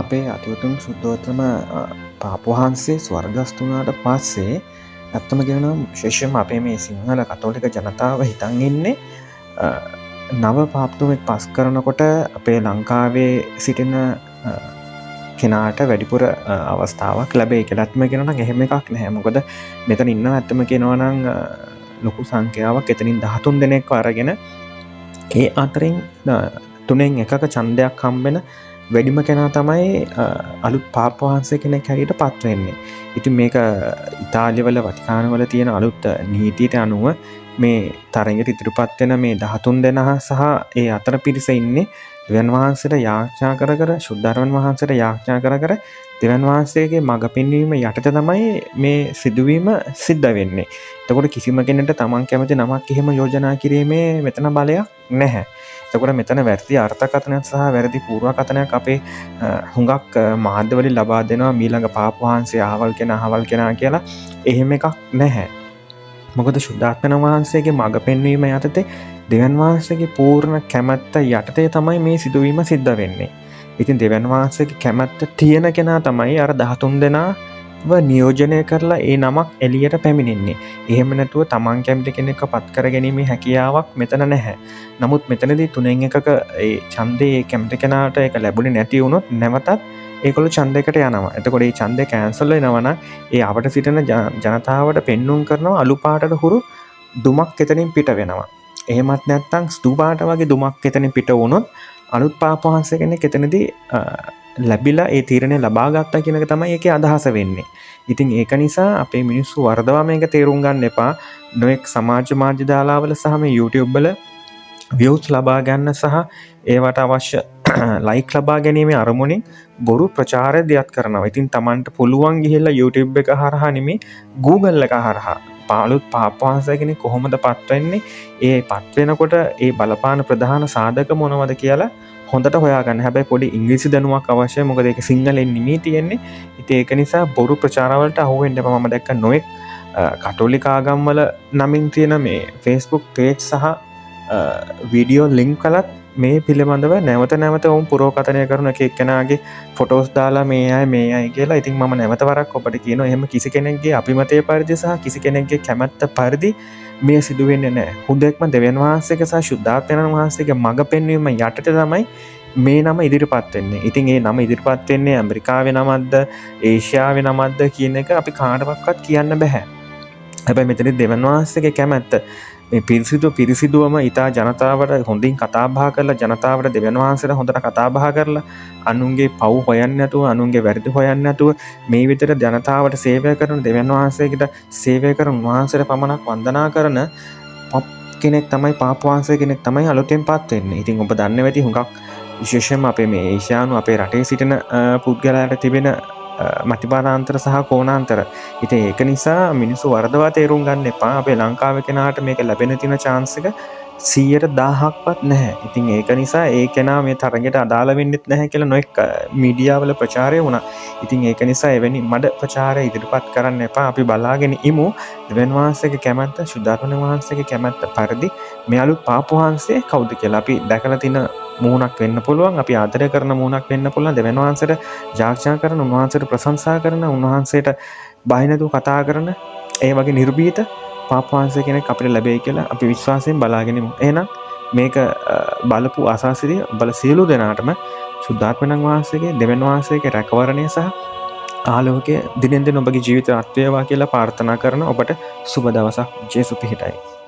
අපේ අතිවතුන් සුද්ධෝත්තම පාපවහන්සේ ස්වර්ගස්ථ වුණාට පස්සේ ඇත්තම කියනවා විශේෂයෙන්ම අපේ මේ සිංහල කතෝලික ජනතාව හිතන් ඉන්නේ නව පාප්තුමෙක් පස් කරනකොට අපේ ලංකාවේ සිටින කෙනාට වැඩිපුර අවස්ථාවක් ලැබේ කියලා. ඇත්තම කියනවා නම් එහෙම එකක් නැහැ. මොකද මෙතන ඉන්න ඇත්තම කියනවා නම් ලොකු සංඛ්‍යාවක් එතනින් 13 දෙනෙක්ව අරගෙන ඒ අතරින් තුනෙන් එකක ඡන්දයක් හම්බෙන වැඩිම කෙනා තමයි අලුත් පාපවහන්සේ කෙනෙක් හැටියට පත් වෙන්නේ. ඉතින් මේක ඉතාලිවල වතිකානවල තියෙන අලුත් නීතියට අනුව මේ තරඟයට ඉදිරිපත් වෙන මේ 13 දෙනා සහ ඒ අතර පිරිස ඉන්නේ දෙවියන් වහන්සේට යාඥා කර කර ශුද්ධාරවන් වහන්සේට යාඥා කර කර දෙවියන් වහන්සේගේ මඟ පෙන්වීම යටතේ තමයි මේ සිදුවීම සිද්ධ වෙන්නේ. එතකොට කිසිම කෙනෙකුට තමන් කැමති නමක් එහෙම යෝජනා කිරීමේ මෙතන බලයක් නැහැ. එතකොට මෙතන වැරදි අර්ථකථනයක් සහ වැරදි පූර්වකථනයක් අපේ හුඟක් මාධ්‍යවලින් ලබා දෙනවා. මීළඟ පාපවහන්සේ අහවල් කෙනා කියලා එහෙම එකක් නැහැ. මොකද ශුද්ධාත්මන වහන්සේගේ මඟ පෙන්වීම යටතේ දෙවියන් වහන්සේගේ පූර්ණ කැමැත්ත යටතේ තමයි මේ සිදුවීම සිද්ධ වෙන්නේ. ඉතින් දෙවියන් වහන්සේගේ කැමැත්ත තියෙන කෙනා තමයි අර 13 දෙනාව නියෝජනය කරලා ඒ නමක් එළියට පැමිණෙන්නේ. එහෙම නැතුව තමන් කැමති කෙනෙක්ව පත් කර ගැනීමේ හැකියාවක් මෙතන නැහැ. නමුත් මෙතනදී තුනෙන් එකක ඒ ඡන්දේ කැමති කෙනාට ඒක ලැබුණේ නැති වුණොත් නැවතත් ඒගොල්ලෝ ඡන්දයකට යනවා. එතකොට මේ ඡන්දය කැන්සල් වෙනවා නම් ඒ අපට සිටින ජනතාවට පෙන්눔 කරනවා අලු පාටට හුරු දුමක් එතනින් පිට වෙනවා. එහෙමත් නැත්නම් සුදු පාට වගේ දුමක් එතනින් පිට වුණොත් අලුත් පාපවහන්සේ කෙනෙක් එතනදී ලැබිලා ඒ තීරණය ලබා ගත්තා කියන එක තමයි ඒකේ අදහස වෙන්නේ. ඉතින් ඒක නිසා අපේ මිනිස්සු වරදවා මේක තේරුම් ගන්න එපා. නොඑක් සමාජ මාධ්‍ය දාලාවල සහ මේ YouTube වල views ලබා ගන්න සහ ඒවට අවශ්‍ය ලයික් ලබා ගැනීමේ අරමුණින් බොරු ප්‍රචාරය දියත් කරනවා. ඉතින් Tamanට පුළුවන් ගිහිල්ලා YouTube එක හරහා නෙමෙයි Google එක හරහා පාලුත් පාපවහන්සේ කෙනෙක් කොහොමද පත් වෙන්නේ, ඒ පත් වෙනකොට ඒ බලපාන ප්‍රධාන සාධක මොනවද කියලා හොඳට හොයාගන්න. හැබැයි පොඩි ඉංග්‍රීසි දැනුමක් අවශ්‍යයි. මොකද ඒක සිංහලෙන් නෙමෙයි තියෙන්නේ. ඉතින් ඒක නිසා බොරු ප්‍රචාරවලට අහු වෙන්න එපා. මම දැක්ක නොඑක් කතෝලික ආගම්වල නමින් තියෙන මේ Facebook page සහ වීඩියෝ ලින්ක් කලත් මේ පිළිබඳව නැවත නැවත වුන් පුරෝකථනය කරන එක එක්කෙනාගේ ෆොටෝස් දාලා මේ අය කියලා. ඉතින් මම නැවත වරක් ඔබට කියනවා එහෙම කිසි කෙනෙක්ගේ අභිමතය පරිදි සහ කිසි කෙනෙක්ගේ කැමැත්ත පරිදි මේ සිදු වෙන්නේ නැහැ. හුදෙක්ම දෙවියන් වහන්සේගේ සහ ශුද්ධාත්මයන් වහන්සේගේ මඟ පෙන්වීම යටතේ තමයි මේ නම ඉදිරිපත් වෙන්නේ. ඉතින් ඒ නම ඉදිරිපත් වෙන්නේ ඇමරිකාවේ නමක්ද ඒෂියාවේ නමක්ද කියන එක අපි කාටවත් කියන්න බෑ. හැබැයි මෙතන දෙවියන් වහන්සේගේ කැමැත්ත මේ පිරිසිදුවම ඉතා ජනතාවට හොඳින් කතා බහ කරලා ජනතාවට දෙවියන් වහන්සේට හොඳට කතා බහ කරලා අනුන්ගේ පව් හොයන්නේ නැතුව අනුන්ගේ වැරදි හොයන්නේ නැතුව මේ විදිහට ජනතාවට සේවය කරන දෙවියන් වහන්සේකට සේවය කරන වහන්සේට පමණක් වන්දනා කරන කෙනෙක් තමයි පාපවහන්සේ කෙනෙක් තමයි අලුතෙන්පත් වෙන්නේ. ඉතින් ඔබ දන්නේ නැති හුඟක් විශේෂයෙන්ම අපේ මේ ඒෂියානු අපේ රටේ සිටින පුද්ගලයාට තිබෙන මතිබාරාන්තර සහ කෝණාන්තර. ඉතින් ඒක නිසා මිනිස්සු වරදවා තේරුම් ගන්න එපා. අපේ ලංකාවේ කෙනාට මේක ලැබෙන තියෙන chance එක 100%ක්වත් නැහැ. ඉතින් ඒක නිසා ඒ කෙනා මේ තරඟයට අදාළ වෙන්නෙත් නැහැ කියලා නොඑක් මීඩියා වල ප්‍රචාරය වුණා. ඉතින් ඒක නිසා එවැනි මඩ ප්‍රචාරය ඉදිරිපත් කරන්න එපා. අපි බලාගෙන ඉමු දෙවියන් වහන්සේගේ කැමැත්ත, ශුද්ධාත්මන වහන්සේගේ කැමැත්ත පරිදි මේ අලුත් පාපවහන්සේ කවුද කියලා අපි දැකලා තින මූණක් වෙන්න පුළුවන්. අපි ආදරය කරන මූණක් වෙන්න පුළුවන්. දෙවියන් වහන්සේට යාඥා කරන, උන්වහන්සේට ප්‍රශංසා කරන, උන්වහන්සේට බය නැතුව කතා කරන ඒ වගේ නිර්භීත පාපවහන්සේ කෙනෙක් අපිට ලැබෙයි කියලා අපි විශ්වාසයෙන් බලාගෙන ඉමු. එහෙනම් මේක බලපු ආසාසිරිය බල සියලු දෙනාටම ශුද්ධාත්මයන් වහන්සේගේ දෙවියන් වහන්සේගේ රැකවරණය සහ ආලෝකය දිනෙන් දින ඔබගේ ජීවිතය අත්වේවා කියලා ප්‍රාර්ථනා කරන ඔබට සුබ දවසක්. ජේසුස් පිහිටයි.